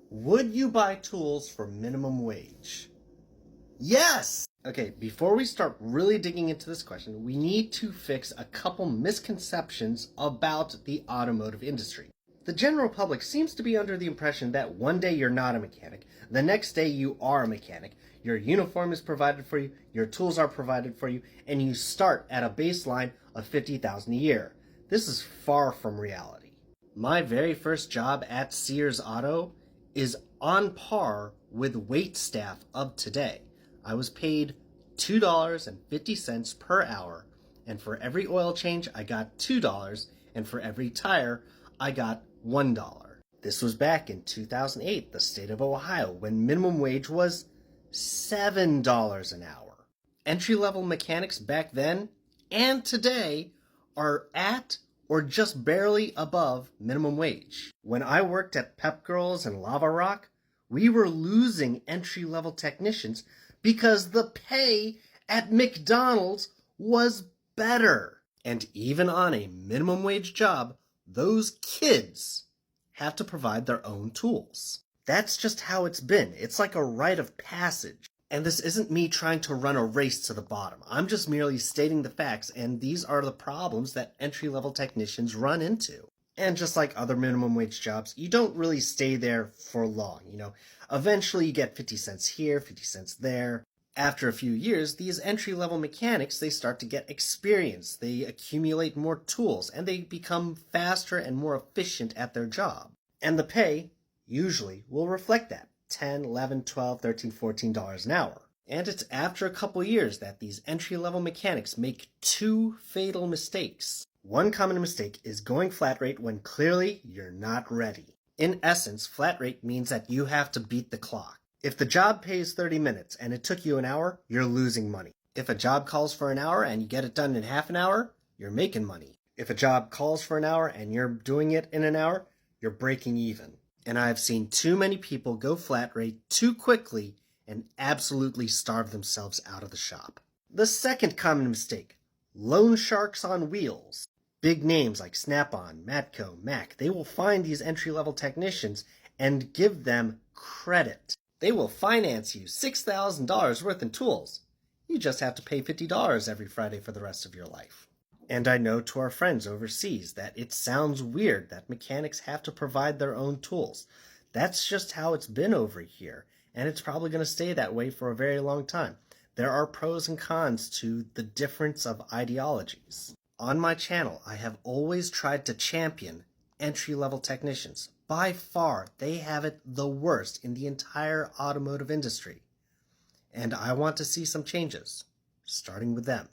Would you buy tools for minimum wage? Yes! Okay, before we start really digging into this question, we need to fix a couple misconceptions about the automotive industry. The general public seems to be under the impression that one day you're not a mechanic, the next day you are a mechanic, your uniform is provided for you, your tools are provided for you, and you start at a baseline of $50,000 a year. This is far from reality. My very first job at Sears Auto is on par with wait staff of today. I was paid $2.50 per hour, and for every oil change I got $2, and for every tire I got $1. This was back in 2008, the state of Ohio, when minimum wage was $7 an hour. Entry-level mechanics back then and today are at or just barely above minimum wage. When I worked at Pep Girls and Lava Rock, we were losing entry-level technicians because the pay at McDonald's was better. And even on a minimum wage job, those kids have to provide their own tools. That's just how it's been. It's like a rite of passage. And this isn't me trying to run a race to the bottom. I'm just merely stating the facts, and these are the problems that entry-level technicians run into. And just like other minimum wage jobs, you don't really stay there for long, Eventually you get 50 cents here, 50 cents there. After a few years, these entry-level mechanics, they start to get experience. They accumulate more tools, and they become faster and more efficient at their job. And the pay usually will reflect that. $10, $11, $12, $13, $14 an hour. And it's after a couple years that these entry-level mechanics make two fatal mistakes. One common mistake is going flat rate when clearly you're not ready. In essence, flat rate means that you have to beat the clock. If the job pays 30 minutes and it took you an hour, you're losing money. If a job calls for an hour and you get it done in half an hour, you're making money. If a job calls for an hour and you're doing it in an hour, you're breaking even. And I've seen too many people go flat rate too quickly and absolutely starve themselves out of the shop. The second common mistake, loan sharks on wheels. Big names like Snap-on, Matco, Mech, they will find these entry-level technicians and give them credit. They will finance you $6,000 worth in tools. You just have to pay $50 every Friday for the rest of your life. And I know to our friends overseas that it sounds weird that mechanics have to provide their own tools. That's just how it's been over here, and it's probably going to stay that way for a very long time. There are pros and cons to the difference of ideologies. On my channel, I have always tried to champion entry-level technicians. By far, they have it the worst in the entire automotive industry. And I want to see some changes, starting with them.